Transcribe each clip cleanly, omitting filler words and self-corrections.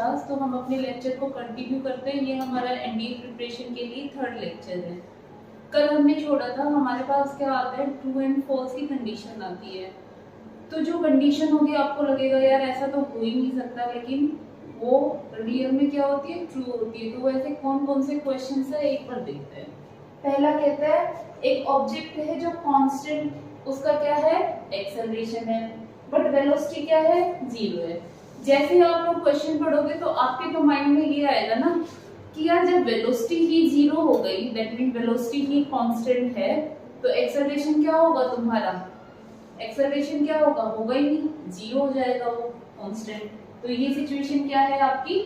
एहसास। तो हम अपने लेक्चर को कंटिन्यू करते हैं। ये हमारा एनडीए प्रिपरेशन के लिए 3rd लेक्चर है। कल हमने छोड़ा था, हमारे पास क्या आता है, ट्रू एंड फॉल्स की कंडीशन आती है। तो जो कंडीशन होगी आपको लगेगा यार ऐसा तो हो ही नहीं सकता, लेकिन वो रियल में क्या होती है, ट्रू होती है। तो वैसे कौन कौन से क्वेश्चन है एक बार देखते हैं। पहला कहता है एक ऑब्जेक्ट है जो कांस्टेंट, उसका क्या है, एक्सेलरेशन है, बट वेलोसिटी क्या है, 0 है। जैसे ही आप लोग क्वेश्चन पढ़ोगे तो आपके तो माइंड में ये आएगा ना कि यार जब वेलोसिटी ही 0 हो गई, that mean velocity he constant है, तो एक्सेलरेशन क्या होगा तुम्हारा, एक्सेलरेशन क्या होगा, होगा ही नहीं, 0 हो जाएगा वो कांस्टेंट। तो ये सिचुएशन क्या है आपकी,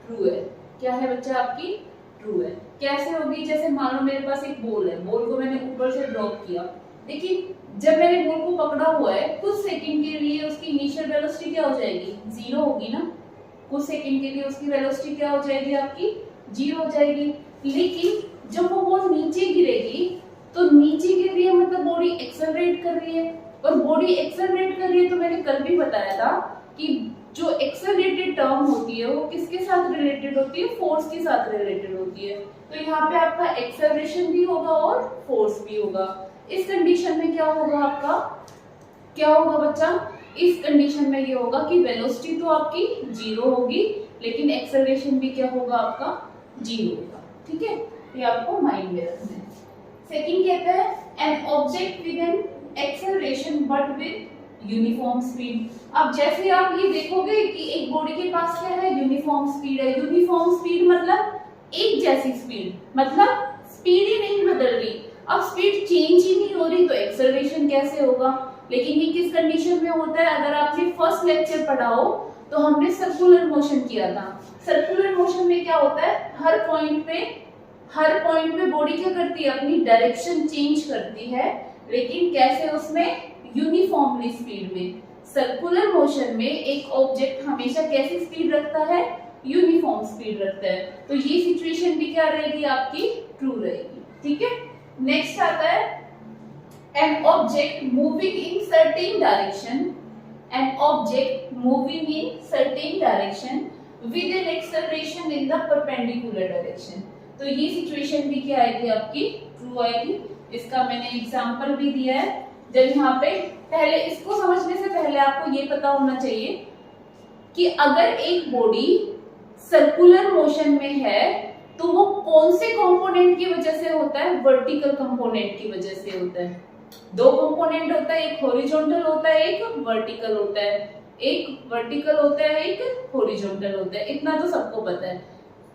ट्रू है। क्या है बच्चा आपकी, ट्रू है। कैसे होगी, जैसे मान लो मेरे पास एक बॉल है, बॉल को मैंने ऊपर से ड्रॉप किया, देखिए जब मैंने बॉल को पकड़ा हुआ है कुछ सेकंड के लिए उसकी इनिशियल वेलोसिटी क्या हो जाएगी, 0 होगी ना। कुछ सेकंड के लिए उसकी वेलोसिटी क्या हो जाएगी आपकी, 0 हो जाएगी। लेकिन जब वो बॉल नीचे गिरेगी तो नीचे गिर रही है मतलब बॉडी एक्सेलरेट कर रही है, और बॉडी एक्सेलरेट कर रही है तो मैंने कल भी बताया था कि जो एक्सेलरेटेड टर्म होती है वो किसके साथ रिलेटेड होती है, फोर्स के साथ रिलेटेड होती है। तो यहाँ पे आपका एक्सेलरेशन भी होगा और फोर्स भी होगा। इस कंडीशन में क्या होगा आपका, क्या होगा बच्चा, इस कंडीशन में ये होगा कि वेलोसिटी तो आपकी 0 होगी, लेकिन एक्सेलरेशन भी क्या होगा आपका, 0 होगा। ठीक है, ये आपको माइंड में रखना है। सेकंड कहता है an object with an acceleration but with uniform speed. अब जैसे आप ये देखोगे कि एक बॉडी के पास क्या है, यूनिफॉर्म स्पीड है। यूनिफॉर्म स्पीड मतलब एक जैसी स्पीड, मतलब स्पीड ही नहीं बदल रही। अब स्पीड चेंज ही नहीं हो रही तो एक्सेलरेशन कैसे होगा। लेकिन ये किस कंडीशन में होता है, अगर आपने फर्स्ट लेक्चर पढ़ा हो तो हमने सर्कुलर मोशन किया था। सर्कुलर मोशन में क्या होता है, हर पॉइंट पे बॉडी क्या करती है, अपनी डायरेक्शन चेंज करती है, लेकिन कैसे, उसमें यूनिफॉर्मली स्पीड में। सर्कुलर मोशन में एक ऑब्जेक्ट हमेशा कैसी स्पीड रखता है, यूनिफॉर्म स्पीड रखता है। तो ये सिचुएशन भी क्या रहेगी आपकी, ट्रू रहेगी। ठीक है, नेक्स्ट आता है an object moving in certain direction, an object moving in certain direction with an acceleration in the perpendicular direction। तो ये सिचुएशन भी क्या आएगी आपकी, ट्रू आएगी। इसका मैंने एग्जांपल भी दिया है। जब यहाँ पे पहले इसको समझने से पहले आपको ये पता होना चाहिए कि अगर एक बॉडी सर्कुलर मोशन में है तो वो कौन से कंपोनेंट की वजह से होता है, वर्टिकल कंपोनेंट की वजह से होता है। दो कंपोनेंट होता है, एक हॉरिजॉन्टल होता है, एक वर्टिकल होता है। एक वर्टिकल होता है, एक हॉरिजॉन्टल होता है, इतना तो सबको पता है।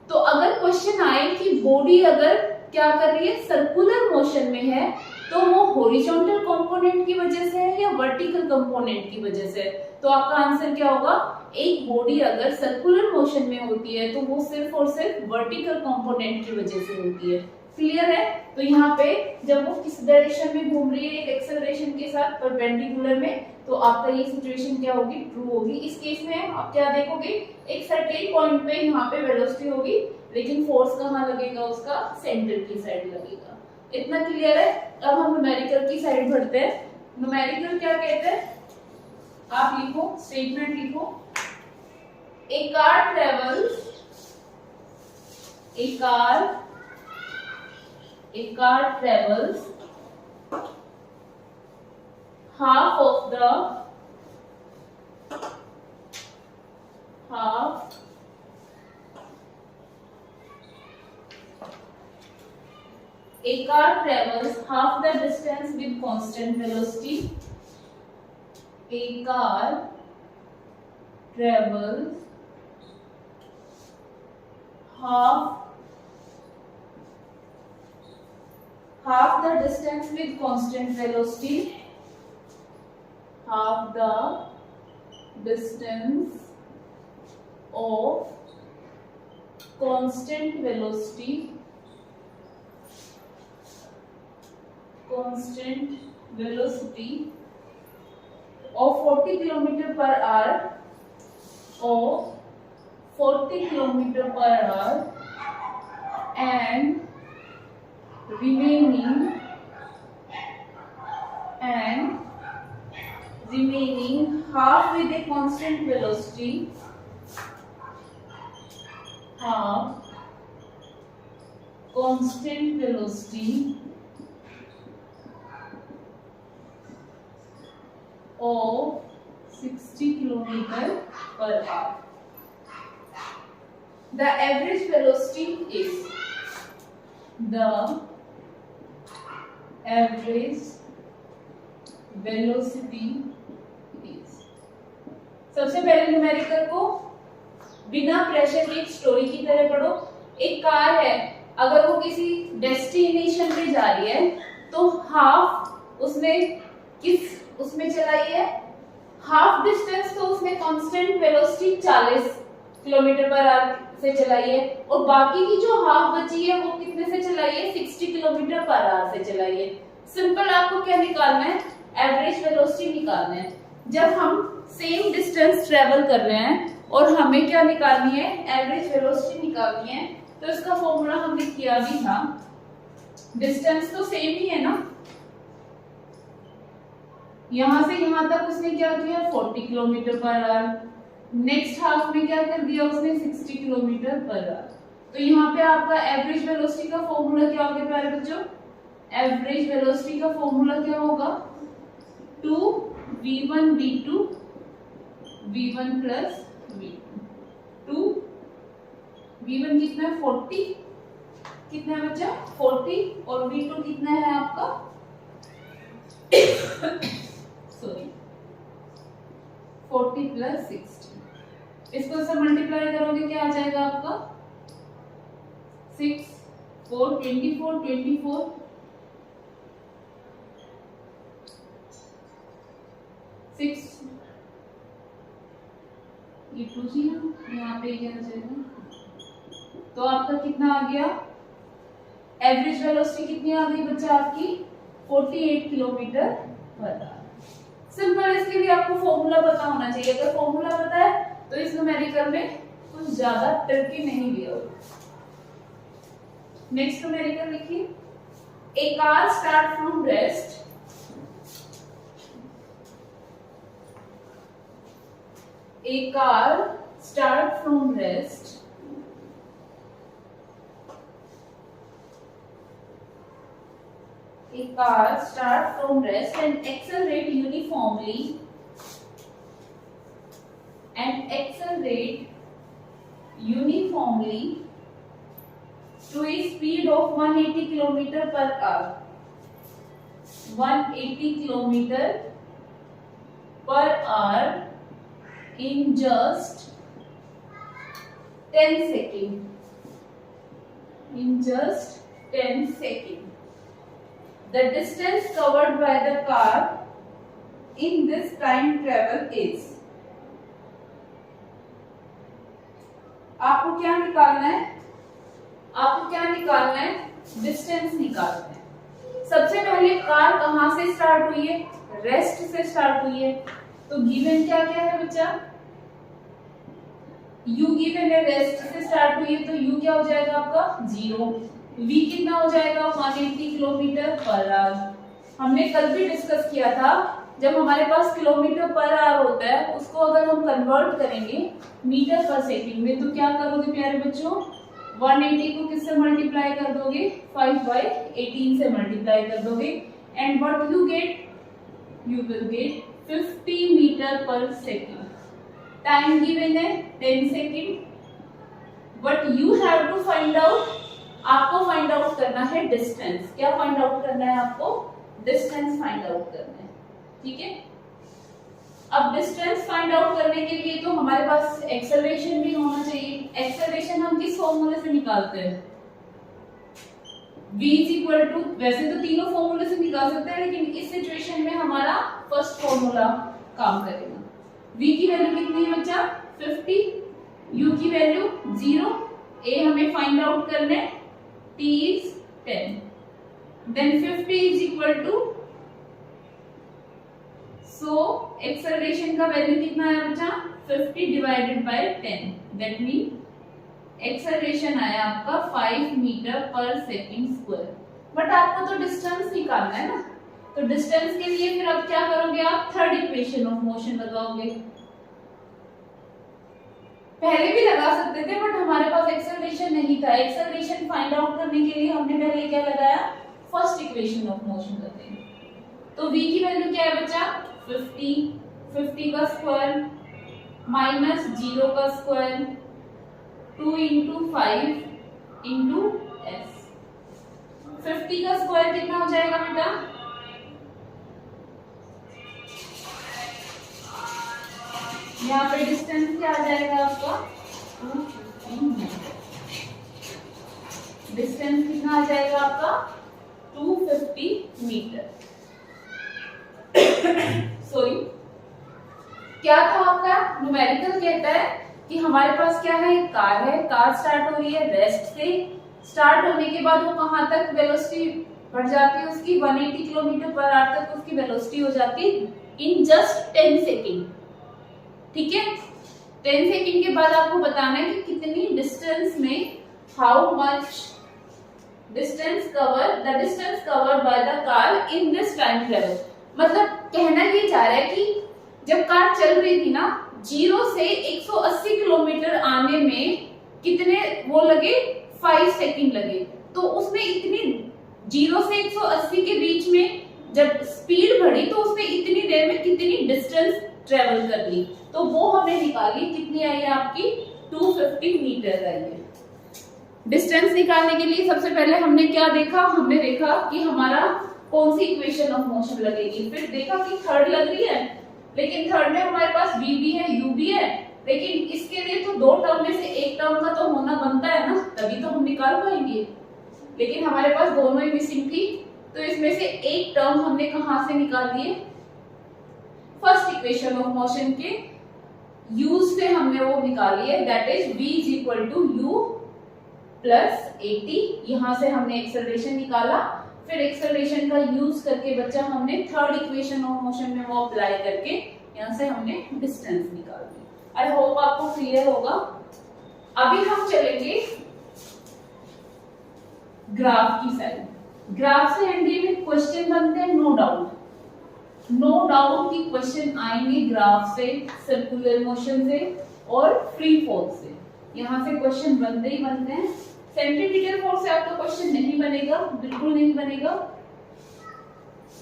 तो अगर क्वेश्चन आए कि बॉडी अगर क्या कर रही है, सर्कुलर मोशन में है, तो वो हॉरिजॉन्टल कंपोनेंट की वजह से है या वर्टिकल कंपोनेंट की वजह से है, तो आपका आंसर क्या होगा, एक बॉडी अगर सर्कुलर मोशन में होती है तो वो सिर्फ और सिर्फ वर्टिकल कंपोनेंट की वजह से होती है। क्लियर है। तो यहाँ पे जब वो किस डायरेक्शन में घूम रही है, एक एक्सेलरेशन के साथ परपेंडिकुलर में, तो आपका ये सिचुएशन क्या होगी, ट्रू होगी। इस केस में आप क्या देखोगे, एक सर्टेन पॉइंट पे यहाँ पे वेलोसिटी होगी, लेकिन फोर्स कहाँ लगेगा, उसका सेंटर की साइड लगेगा। इतना क्लियर है। अब हम न्यूमेरिकल की साइड बढ़ते हैं। न्यूमेरिकल क्या कहते हैं, आप लिखो, स्टेटमेंट लिखो, a car travels half the distance with constant velocity. A car travels half the distance with constant velocity. Half the distance of constant velocity of 40 km per hour and remaining half with a constant velocity half constant velocity of 60 km per hour. The average velocity is सबसे पहले numerical को बिना pressure के एक story की तरह पढ़ो। एक कार है, अगर वो किसी डेस्टिनेशन पे जा रही है तो हाफ उसमें चलाई है, हाफ डिस्टेंस तो उसने constant velocity 40 kilometre per hour से चलाई है, और बाकी की जो हाफ बची है वो कितने से चलाई है, 60 किलोमीटर पर आवर से चलाई है। सिंपल, आपको क्या निकालना है, एवरेज वेलोसिटी निकालना है। जब हम सेम डिस्टेंस ट्रेवल कर रहे हैं और हमें क्या निकालनी है, एवरेज वेलोसिटी निकालनी है, तो इसका फॉर्मूला हमने किया भी था। डिस्टेंस तो सेम ही है ना, यहां से यहां तक उसने क्या किया, 40 kilometre per hour. Next half में क्या कर दिया उसने, 60 किलोमीटर पर आवर। तो यहाँ पे आपका एवरेज वेलोसिटी का फॉर्मूला क्या हो गया प्यारे बच्चों, एवरेज वेलोसिटी का फॉर्मूला क्या होगा, 2v1 v2 v1 plus v2। 2v1 कितना है, 40, कितना है बच्चा 40, और v2 कितना है आपका सॉरी 40 प्लस 60। इसको से मल्टीप्लाई करोगे क्या आ जाएगा आपका 6 4 24 24 6 ये 2 0 यहाँ पे क्या आ जाएगा, तो आपका कितना आ गया, एवरेज वेलोसिटी कितनी आ गई बच्चा आपकी 48 किलोमीटर पर आवर। सिंपल, इसके लिए आपको फॉर्मूला पता होना चाहिए। अगर फॉर्मूला पता है तो इस न्यूमेरिकल में कुछ ज्यादा ट्रिकी नहीं दिया होगा। नेक्स्ट न्यूमेरिकल लिखिए, a car start from rest A car start from rest and accelerate uniformly to a speed of 180 km per hour. 180 km per hour in just 10 seconds. The distance covered by the car in this time travel is, आपको क्या निकालना है, distance निकालना है। सबसे पहले car कहां से स्टार्ट हुई है, रेस्ट से स्टार्ट हुई है, तो गिवन क्या है बच्चा, u गिवन है, रेस्ट से स्टार्ट हुई है तो u क्या हो जाएगा आपका 0, v कितना हो जाएगा 180 किलोमीटर पर आवर। हमने कल भी डिस्कस किया था, जब हमारे पास किलोमीटर पर आवर होता है उसको अगर हम कन्वर्ट करेंगे मीटर पर सेकंड में, तो क्या करोगे प्यारे बच्चों, 180 को किससे मल्टीप्लाई कर दोगे, 5/18 से मल्टीप्लाई कर दोगे, and what you will get 50 metre per second. Time given है 10 second, but you have to find out, आपको फाइंड आउट करना है डिस्टेंस। क्या फाइंड आउट करना है आपको, डिस्टेंस फाइंड आउट करना है, ठीक है। अब डिस्टेंस फाइंड आउट करने के लिए तो हमारे पास एक्सेलरेशन भी होना चाहिए। एक्सेलरेशन हम किस फॉर्मूले से निकालते हैं, v इज इक्वल टू, वैसे तो तीनों फॉर्मूले से निकाल सकते हैं, लेकिन इस सिचुएशन में हमारा फर्स्ट फॉर्मूला काम करेगा। v की वैल्यू कितनी है बच्चा 50, u की वैल्यू 0, a हमें फाइंड आउट करना है, t is 10, then 50 is equal to, so acceleration का वैल्यू कितना है बच्चा 50 divided by 10, that mean acceleration आया आपका 5 मीटर पर सेकंड स्क्वायर। बट आपको तो डिस्टेंस निकालना है ना, तो डिस्टेंस के लिए फिर अब क्या करोगे आप, थर्ड इक्वेशन ऑफ मोशन लगाओगे। पहले भी लगा सकते थे, बट हमारे पास एक्सेलरेशन था, एक्सेलरेशन फाइंड आउट करने के लिए हमने पहले क्या लगाया, फर्स्ट इक्वेशन ऑफ मोशन करते हैं। तो v की वैल्यू क्या है बच्चा, 50 का स्क्वायर माइनस 0 का स्क्वायर 2 × 5 × s। 50 का स्क्वायर कितना हो जाएगा बेटा, यहाँ पे डिस्टेंस क्या आ जाएगा आपका 250 मीटर। डिस्टेंस कितना आ जाएगा आपका 250 मीटर। सॉरी, क्या था आपका न्यूमेरिकल, कहता है कि हमारे पास क्या है, एक कार है, कार स्टार्ट हो रही है रेस्ट से, स्टार्ट होने के बाद वो कहां तक वेलोसिटी बढ़ जाती है उसकी, 180 km/h तक उसकी वेलोसिटी हो जाती है इन जस्ट 10 सेकेंड। ठीक है, 10 सेकेंड के बाद आपको बताना है कि कितनी डिस्टेंस में, how much distance covered, the distance covered by the car in this time travel. मतलब कहना ये जा रहा है कि जब कार चल रही थी ना, 0 से 180 किलोमीटर आने में कितने वो लगे, 5 सेकंड लगे। तो उसने इतनी 0 से 180 के बीच में जब स्पीड बढ़ी तो उसने इतनी देर में कितनी डिस्टेंस ट्रेवल कर ली, तो वो हमने निकाली, कितनी आई है आपकी 250 मीटर आई है। डिस्टेंस निकालने के लिए सबसे पहले हमने क्या देखा, हमने देखा कि हमारा कौन सी इक्वेशन ऑफ मोशन लगेगी, फिर देखा कि थर्ड लग रही है, लेकिन थर्ड में हमारे पास v भी है u भी है, लेकिन इसके लिए तो दो टर्म में से एक टर्म का तो होना बनता है ना, तभी तो हम निकाल पाएंगे। लेकिन हमारे पास दोनों ही मिसिंग थी, तो इसमें से एक टर्म हमने कहां से निकाल लिए, फर्स्ट इक्वेशन ऑफ मोशन के यूज से हमने वो निकाली है, दैट इज v = u + 80। यहां से हमने एक्सेलरेशन निकाला, फिर एक्सेलरेशन का यूज करके बच्चा हमने थर्ड इक्वेशन ऑफ मोशन में वो अप्लाई करके यहां से हमने डिस्टेंस निकाल दी। आई होप आपको क्लियर होगा। अभी हम चलेंगे ग्राफ की साइड। ग्राफ से एनडीए में क्वेश्चन बनते हैं, नो डाउट कि क्वेश्चन आएंगे ग्राफ से, सर्कुलर मोशन से और फ्री फॉल से, यहां से क्वेश्चन बनते ही बनते हैं। सेंटीमीटर फोर्स से आपका क्वेश्चन नहीं बनेगा, बिल्कुल नहीं बनेगा,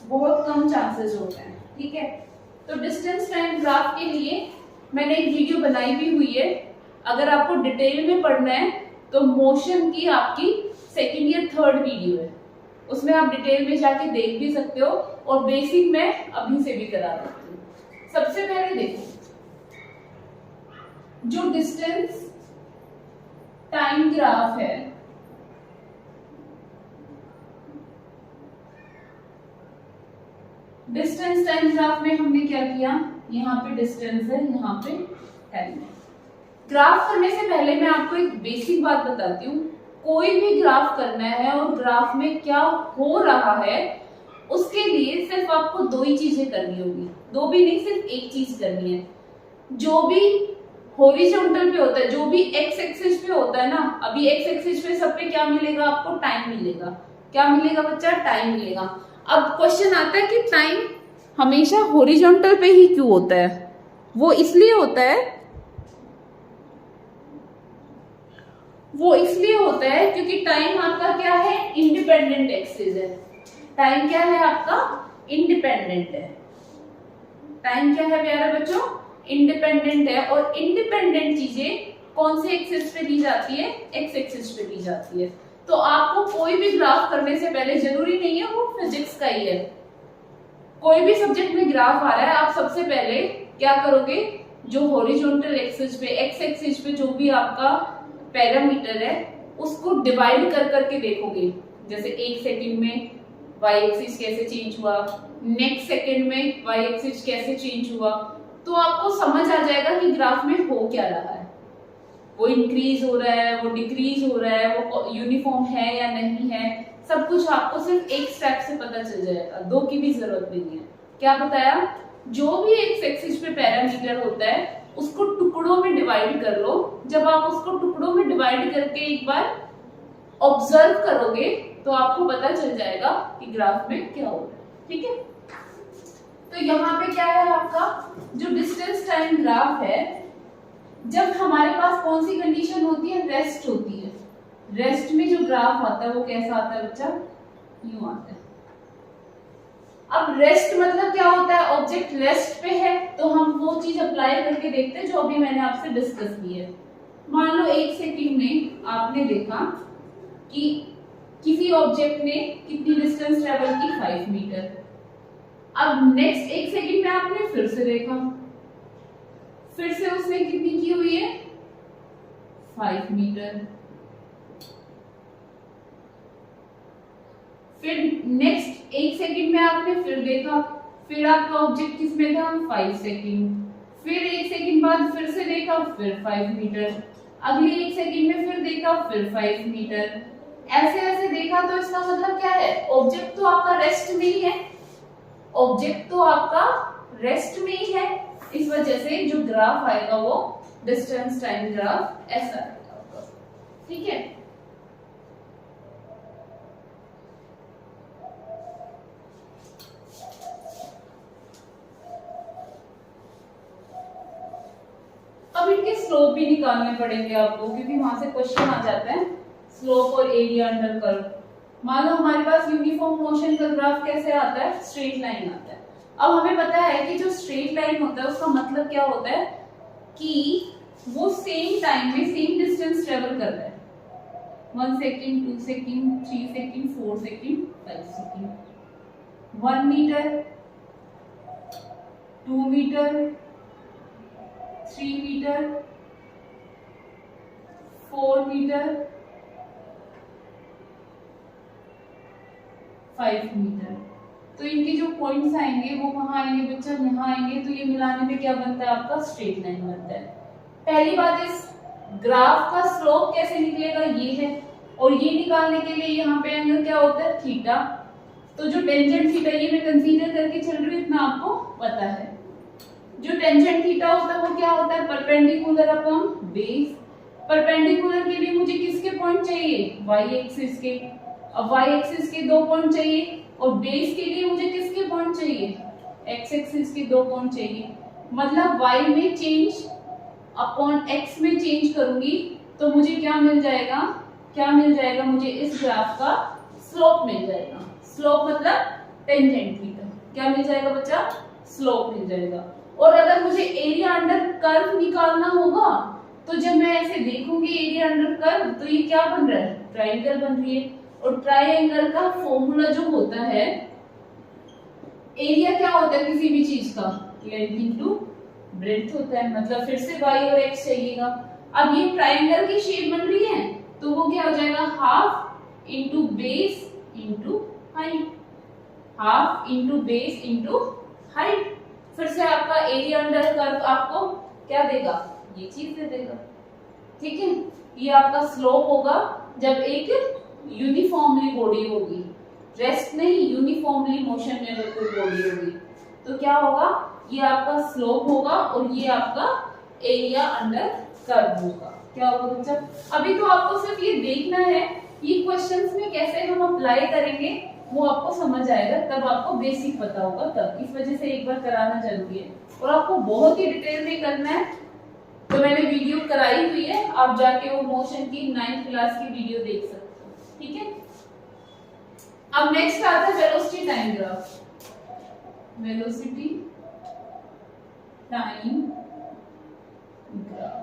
बहुत कम चांसेस होते हैं। ठीक है, तो डिस्टेंस टाइम ग्राफ के लिए मैंने एक वीडियो बनाई भी हुई है, अगर आपको डिटेल में पढ़ना है तो मोशन की आपकी सेकंड या थर्ड वीडियो है, उसमें आप डिटेल में जाके देख भी सकते हो, और बेसिक मैं अभी से भी करा सकती हूँ। सबसे पहले देखो, जो डिस्टेंस टाइम ग्राफ है, डिस्टेंस टाइम ग्राफ में हमने क्या किया, यहाँ पे डिस्टेंस है, यहाँ पे टाइम है। ग्राफ करने से पहले मैं आपको एक बेसिक बात बताती हूँ, कोई भी ग्राफ करना है और ग्राफ में क्या हो रहा है उसके लिए सिर्फ आपको दो ही चीजें करनी होगी, दो भी नहीं, सिर्फ एक चीज करनी है। जो भी हॉरिजॉन्टल पे होता है, जो भी एक्स एक्सिस पे होता है ना, अभी एक्स एक्सिस पे सब पे क्या मिलेगा आपको, टाइम मिलेगा। क्या मिलेगा बच्चा, टाइम मिलेगा। अब क्वेश्चन आता है कि टाइम हमेशा हॉरिजॉन्टल पे ही क्यों होता है, वो इसलिए होता है क्योंकि टाइम आपका क्या है, इंडिपेंडेंट एक्सिस है। टाइम क्या है आपका, इंडिपेंडेंट है। टाइम क्या है प्यारे बच्चों, इंडिपेंडेंट है। और इंडिपेंडेंट चीजें कौन से एक्सिस पे दी जाती है, एक्स एक्सिस पे दी जाती है। तो आपको कोई भी ग्राफ करने से पहले, जरूरी नहीं है वो फिजिक्स का ही है, कोई भी सब्जेक्ट में ग्राफ आ रहा है, आप सबसे पहले क्या करोगे, जो हॉरिजॉन्टल एक्सिस पे, एक्स एक्सिस पे जो भी आपका पैरामीटर है उसको डिवाइड कर करके देखोगे। जैसे एक सेकंड में वाई एक्सिस कैसे चेंज हुआ, नेक्स्ट सेकंड में वाई एक्सिस कैसे चेंज हुआ, तो आपको समझ आ जाएगा कि ग्राफ में हो क्या रहा है, वो इंक्रीज हो रहा है, वो डिक्रीज हो रहा है, वो यूनिफॉर्म है या नहीं है, सब कुछ आपको सिर्फ एक स्टेप से पता चल जाएगा, दो की भी जरूरत नहीं है। क्या बताया, जो भी एक्स एक्सिस पे पैरामीटर होता है उसको टुकड़ों में डिवाइड कर लो। जब आप उसको टुकड़ों में डिवाइड करके एक बार ऑब्जर्व करोगे तो आपको पता चल जाएगा कि ग्राफ में क्या हो रहा है। ठीक है, तो यहाँ पे क्या है आपका जो डिस्टेंस टाइम ग्राफ है, जब हमारे पास कौन सी कंडीशन होती है, रेस्ट होती है। रेस्ट में जो ग्राफ आता है वो कैसा आता है बच्चा, यूं आता है। अब रेस्ट मतलब क्या होता है, ऑब्जेक्ट रेस्ट पे है, तो हम वो चीज अप्लाई करके देखते हैं जो अभी मैंने आपसे डिस्कस की है। मान लो 1 सेकंड में आपने देखा कि किसी ऑब्जेक्ट ने कितनी डिस्टेंस ट्रेवल की, 5 मीटर। अब नेक्स्ट 1 सेकंड में आपने फिर से देखा, फिर से उसने कितनी की हुई है, 5 मीटर। फिर नेक्स्ट 1 सेकंड में आपने फिर देखा, फिर आपका ऑब्जेक्ट किस में था, 5 सेकंड। फिर 1 सेकंड बाद फिर से देखा, फिर 5 मीटर। अगले 1 सेकंड में फिर देखा, फिर 5 मीटर। ऐसे ऐसे देखा, तो इसका मतलब क्या है, ऑब्जेक्ट तो आपका रेस्ट में ही है, ऑब्जेक्ट तो आपका रेस्ट में ही है। इस वजह से जो ग्राफ आएगा वो डिस्टेंस टाइम ग्राफ ऐसा आएगा। ठीक है, अब इनके स्लोप भी निकालने पड़ेंगे आपको, क्योंकि वहां से क्वेश्चन आ जाता है स्लोप और एरिया अंडर कर्व। मान लो हमारे पास यूनिफॉर्म मोशन का ग्राफ कैसे आता है, स्ट्रेट लाइन आता है। अब हमें पता है कि जो स्ट्रेट लाइन होता है उसका मतलब क्या होता है कि वो सेम टाइम में सेम डिस्टेंस ट्रेवल कर रहा है। 1 second, 2 second, 3 second, 4 second, 5 second. 1 metre, 2 metre, 3 metre, 4 metre, 5 metre. तो इनके जो पॉइंट्स आएंगे वो कहाँ आएंगे बच्चा, यहाँ आएंगे। तो ये मिलाने पे क्या बनता है, आपका स्ट्रेट लाइन बनता है। पहली बात, इस ग्राफ का स्लोप कैसे निकलेगा, ये है। और ये निकालने के लिए यहाँ पे एंगल क्या होता है, थीटा। तो जो टेंजेंट थीटा ये मैं कंसीडर करके चल रही हूँ, इतना आपको पता है। जो टेंजेंट थीटा होता है वो क्या होता है, परपेंडिकुलर अपॉन बेस। परपेंडिकुलर के लिए मुझे किसके पॉइंट चाहिए, वाई एक्सिस के। अब वाई एक्सिस के 2 पॉइंट चाहिए, और बेस के लिए मुझे किसके पॉइंट चाहिए, एक्स एक्सिस के 2 पॉइंट चाहिए। मतलब वाई में चेंज अपॉन एक्स में चेंज करूंगी तो मुझे क्या मिल जाएगा, क्या मिल जाएगा, मुझे इस ग्राफ का स्लोप मिल जाएगा। स्लोप मतलब टेंजेंट थीटा। क्या मिल जाएगा बच्चा, स्लोप मिल जाएगा। और अगर मुझे एरिया अंडर कर्व निकालना होगा तो जब मैं ऐसे देखूंगी एरिया अंडर कर्व, तो ये क्या बन रहा है, ट्रायंगल बन रही है। और ट्रायंगल का फॉर्मूला जो होता है, एरिया क्या होता है किसी भी चीज का, लेंथ इनटू ब्रेड्थ होता है। मतलब फिर से y और x चाहिएगा। अब ये ट्रायंगल की शेप बन रही है, तो वो क्या हो जाएगा, half into base into height. Half into base into height. फिर से आपका एरिया अंडर कर्व आपको क्या देगा, ये चीज दे देगा। ठीक है, ये आपका स्लोप होगा जब एक यूनिफॉर्मली बॉडी होगी, रेस्ट नहीं, यूनिफॉर्मली मोशन में अगर कोई बॉडी होगी तो क्या होगा, ये आपका स्लोप होगा और ये आपका एरिया अंडर कर्व होगा। क्या होगा बच्चा, अभी तो आपको सिर्फ ये देखना है, ये क्वेश्चंस में कैसे हम अप्लाई करेंगे वो आपको समझ आएगा, तब आपको बेसिक पता होगा तब। इस वजह से एक बार कराना जरूरी है, और आपको बहुत ही डिटेल में करना है। तो मैंने वीडियो कराई हुई है, आप जाके वो मोशन की 9th क्लास की वीडियो देख सकते हो। ठीक है, अब नेक्स्ट आता है velocity time graph. Velocity time graph.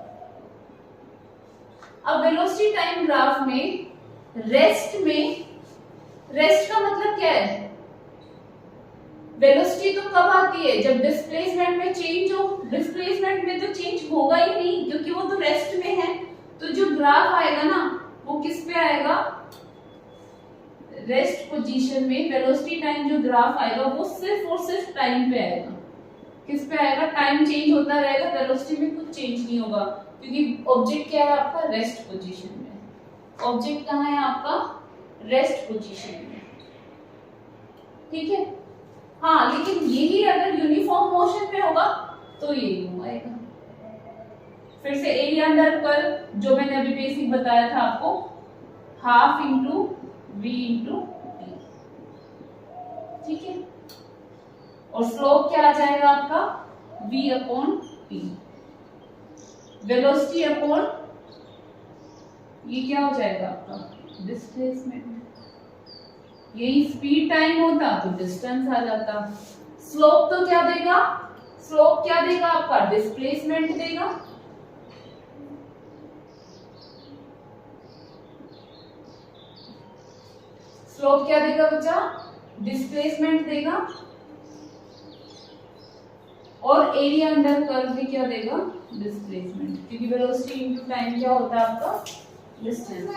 अब वेलोसिटी टाइम ग्राफ में रेस्ट का मतलब क्या है, वेलोसिटी तो कब आती है, जब डिस्प्लेसमेंट में चेंज हो। डिस्प्लेसमेंट में तो चेंज होगा ही नहीं, क्योंकि वो तो रेस्ट में है। तो जो ग्राफ आएगा ना वो किस पे आएगा, रेस्ट पोजीशन में। वेलोसिटी टाइम जो ग्राफ आएगा वो सिर्फ और सिर्फ टाइम पे आएगा। किस पे आएगा, टाइम चेंज होता रहेगा, वेलोसिटी में कुछ चेंज नहीं होगा, क्योंकि ऑब्जेक्ट क्या है आपका, रेस्ट पोजीशन में। ऑब्जेक्ट कहाँ है आपका, रेस्ट पोजीशन में। ठीक है, हाँ, लेकिन यही अगर यूनिफॉर्म मोशन पे होगा तो ये यूं आएगा। फिर से एरिया अंडर कर्व जो मैंने अभी बेसिक बताया था आपको, half into v into T. ठीक है, और स्लोप क्या आ जाएगा आपका, v upon T. Velocity upon ये क्या हो जाएगा आपका डिस्प्लेसमेंट। यही स्पीड टाइम होता तो डिस्टेंस आ जाता। स्लोप तो क्या देगा, स्लोप क्या देगा आपका डिस्प्लेसमेंट देगा। स्लोप क्या देगा बच्चा, डिस्प्लेसमेंट देगा। और एरिया अंडर कर्व भी क्या देगा, डिस्प्लेसमेंट, क्योंकि वेलोसिटी इनटू टाइम क्या होता है आपका डिस्टेंस।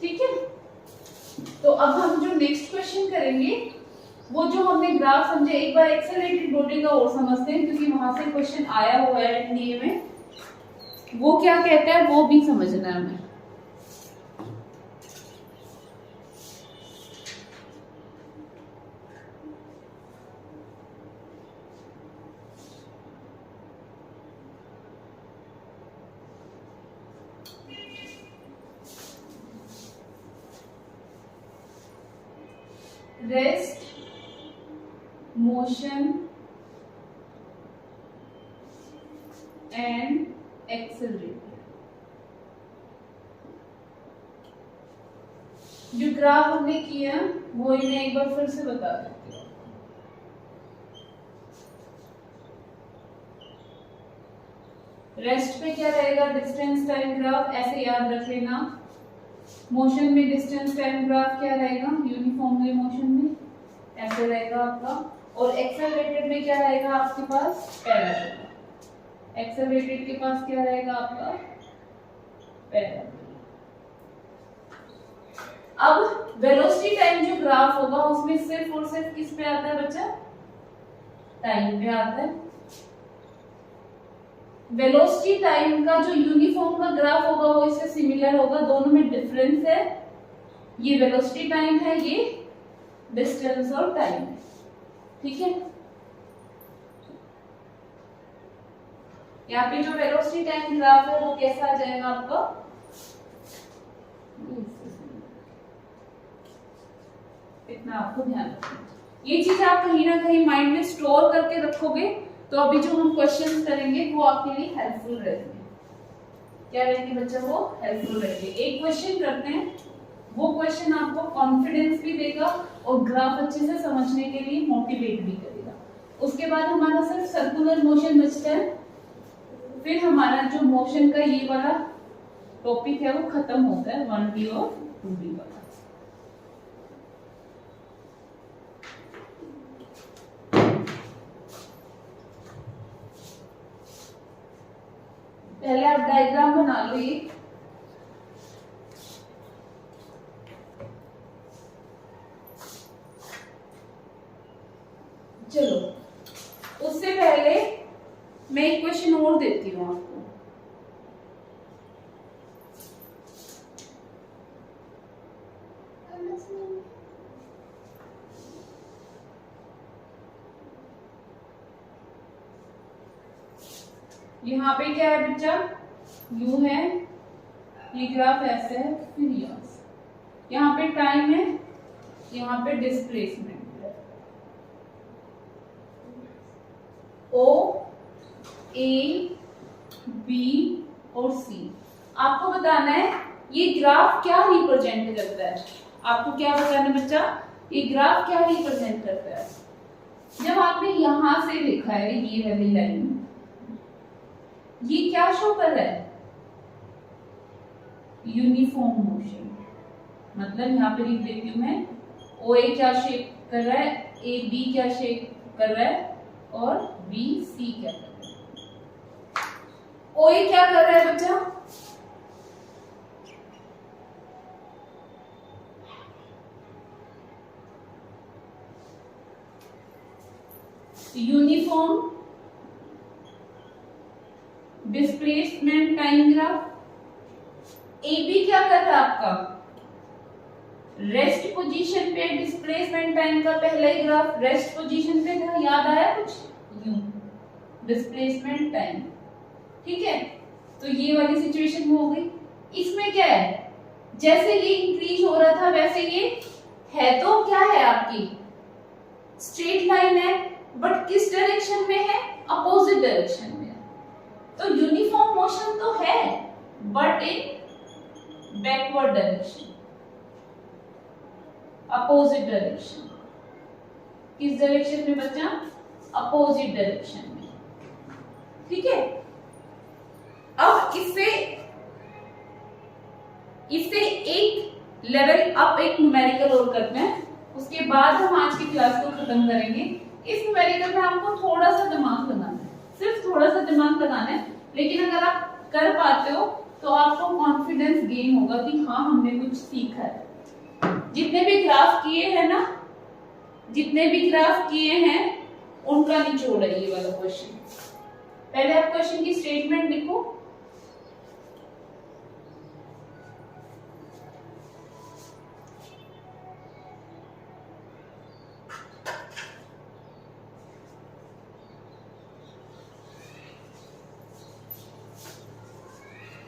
ठीक है, तो अब हम जो नेक्स्ट क्वेश्चन करेंगे वो जो हमने ग्राफ समझे, एक बार एक्सेलरेटेड बॉडी का और समझते हैं क्योंकि वहां से क्वेश्चन आया हुआ है एनडीए में। वो क्या कहता है वो भी समझना है हमें। Rest, motion and accelerator. जो ग्राफ हमने किया वो इन्हें एक बार फिर से बता देती हूँ। रेस्ट पे क्या रहेगा, डिस्टेंस टाइम ग्राफ, ऐसे याद रख लेना। मोशन में डिस्टेंस टाइम ग्राफ क्या रहेगा, यूनिफॉर्मली मोशन में ऐसे रहेगा आपका। और एक्सेलरेटेड में क्या रहेगा आपके पास, पैरेलल। एक्सेलरेटेड के पास क्या रहेगा आपका पैरेलल। अब वेलोसिटी टाइम जो ग्राफ होगा उसमें सिर्फ और सिर्फ किस पे आता है बच्चा, टाइम पे आता है। वेलोसिटी टाइम का जो यूनिफॉर्म का ग्राफ होगा वो इससे सिमिलर होगा, दोनों में डिफरेंस है। ये वेलोसिटी टाइम है, ये डिस्टेंस और टाइम है। ठीक है, यहाँ पे जो वेलोसिटी टाइम ग्राफ है वो कैसा आ जाएगा आपका, इतना आपको ध्यान रखना। ये चीज आप कहीं ना कहीं माइंड में स्टोर करके रखोगे तो अभी जो हम क्वेश्चंस करेंगे वो आपके लिए हेल्पफुल रहेंगे। क्या रहेंगे बच्चा, वो हेल्पफुल रहेंगे। एक क्वेश्चन करते हैं, वो क्वेश्चन आपको कॉन्फिडेंस भी देगा और ग्राफ अच्छे से समझने के लिए मोटिवेट भी करेगा। उसके बाद हमारा सिर्फ सर्कुलर मोशन बचता है, फिर हमारा जो मोशन का ये वाला टॉपिक है वो खत्म होता है 1D और 2D वाला। पहले आप डायग्राम बना लो ये। चलो उससे पहले मैं एक क्वेश्चन और देती हूँ आपको। यहाँ पे क्या है बच्चा, यू है, ये ग्राफ ऐसे है, फिर यहाँ पे टाइम है, यहाँ पे डिस्प्लेसमेंट है। ओ, ए, बी और सी। आपको बताना है ये ग्राफ क्या रिप्रेजेंट करता है। आपको क्या बताना है बच्चा, ये ग्राफ क्या रिप्रेजेंट करता है। जब आपने यहां से लिखा है ये वाली लाइन, ये क्या शो कर रहा है, यूनिफॉर्म मोशन। मतलब यहाँ पे लिख देती हूँ मैं, ओ ए क्या शेप कर रहा है, ए बी क्या शेप कर रहा है और बी सी क्या कर रहा है। ओ ए क्या कर रहा है बच्चा, uniform displacement time graph. A B क्या कर रहा है आपका, रेस्ट पोजीशन पे। डिस्प्लेसमेंट टाइम का पहला ही ग्राफ रेस्ट पोजीशन पे था, याद आया कुछ, यू डिस्प्लेसमेंट टाइम। ठीक है, तो ये वाली सिचुएशन हो गई। इसमें क्या है, जैसे ये इंक्रीज हो रहा था वैसे ये है तो क्या है आपकी स्ट्रेट लाइन है, बट किस डायरेक्शन में है, अपोजिट डायरेक्शन में। तो यूनिफॉर्म मोशन तो है but in backward direction, opposite direction. किस डायरेक्शन में बच्चा? अपोजिट डायरेक्शन में। ठीक है, अब इससे एक लेवल अप एक न्यूमेरिकल और करते हैं, उसके बाद हम आज की क्लास को खत्म करेंगे। इस न्यूमेरिकल में आपको थोड़ा सा दिमाग लगाना है, सिर्फ थोड़ा सा दिमाग लगाना है, लेकिन अगर आप कर पाते हो तो आपको कॉन्फिडेंस गेन होगा कि हाँ हमने कुछ सीखा है। जितने भी ग्राफ किए हैं ना, जितने भी ग्राफ किए हैं उनका निचोड़ है ये वाला क्वेश्चन। पहले आप क्वेश्चन की स्टेटमेंट लिखो।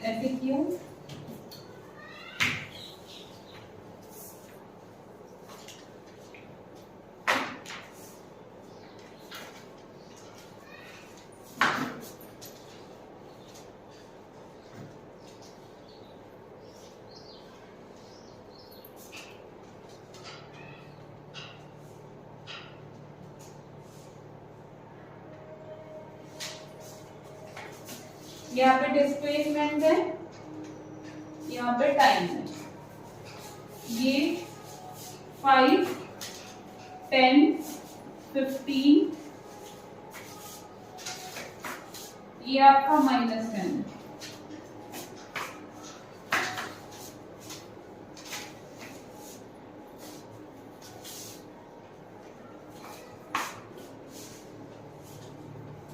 ऐसे क्यों? यहाँ पे डिस्प्लेसमेंट है, यहाँ पे टाइम है। ये 5, 10, 15, ये आपका -10।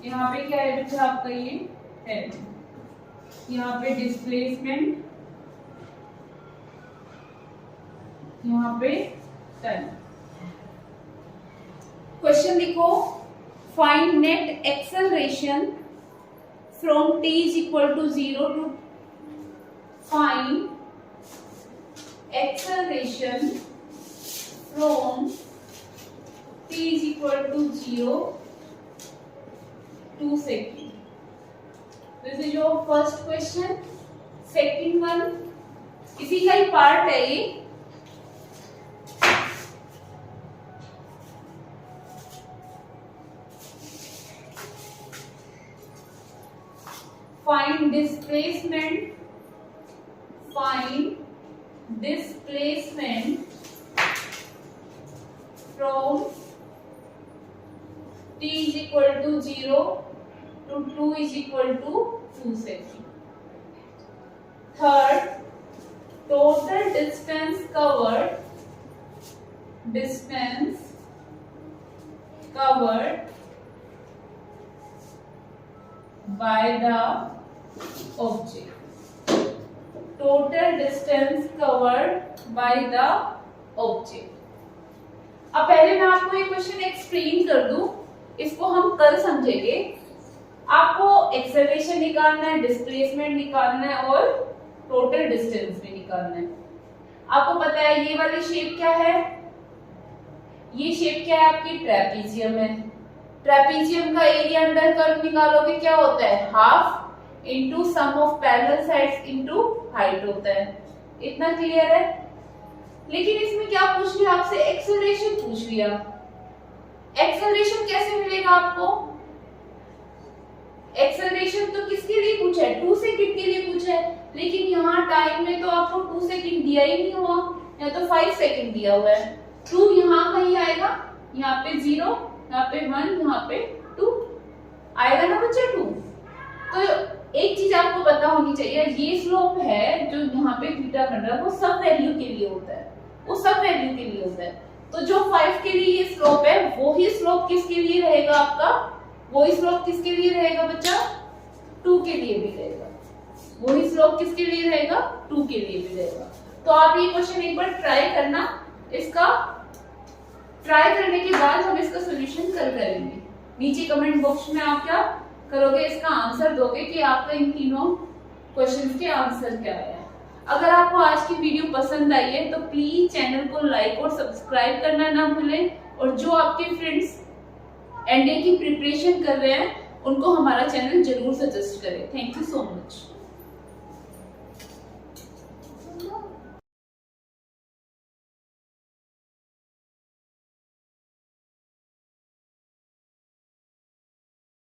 यहाँ पे क्या है बच्चा आपका? ये है यहाँ पे डिस्प्लेसमेंट, यहाँ पे टाइम। क्वेश्चन लिखो, find net acceleration from t is equal to 0 to find acceleration from t is equal to 0 to second. This is your first question. Second one इसी का ही पार्ट है ये। Find displacement from t is equal to 0 to 2 is equal to 2 second. Third, total distance covered by the object. Total distance covered by the object. अब पहले मैं आपको ये question explain कर दूं, इसको हम कल समझेंगे। आपको एक्सेलरेशन निकालना है, डिस्प्लेसमेंट निकालना है और टोटल डिस्टेंस भी निकालना है। आपको पता है ये वाली शेप क्या है? ये शेप क्या है आपकी? ट्रेपीजियम है। ट्रेपीजियम का एरिया अंडर कर्व निकालोगे क्या होता है? Half into sum of parallel sides into height होता है। इतना क्लियर है? लेकिन इसमें क्या पूछ लिया आपसे? एक्सेलरेशन पूछ लिया। एक्सेलरेशन कैसे मिलेगा आपको? एक्सेलरेशन तो किसके लिए पूछा है? 2 सेकंड के लिए पूछा है, लेकिन यहाँ टाइम में तो आपको 2 सेकंड दिया ही नहीं हुआ, या तो 5 सेकंड दिया हुआ है। 2 यहाँ कहीं आएगा, यहाँ पे 0, यहाँ पे 1, यहाँ पे 2 आएगा ना बच्चा 2। तो एक चीज आपको पता होनी चाहिए, ये स्लोप है जो यहाँ पे थीटा बन रहा है वो सब वैल्यू के लिए होता है, वो सब वैल्यू के लिए होता है। तो जो 5 के लिए ये स्लोप है वो ही स्लोप किसके लिए रहेगा आपका? वही स्लोप किसके लिए रहेगा बच्चा? 2 के लिए भी रहेगा। वही स्लोप किसके लिए रहेगा? 2 के लिए भी रहेगा। तो आप ये क्वेश्चन एक बार ट्राई करना, इसका ट्राई करने के बाद हम इसका सॉल्यूशन कल करेंगे। नीचे कमेंट बॉक्स में आप क्या करोगे? इसका आंसर दोगे कि आपका इन तीनों क्वेश्चंस के आंसर क्या है। अगर आपको आज की वीडियो पसंद आई है तो प्लीज चैनल को लाइक और सब्सक्राइब करना ना भूलें, और जो आपके फ्रेंड्स एनडीए की प्रिपरेशन कर रहे हैं उनको हमारा चैनल जरूर सजेस्ट करें। Thank you so much.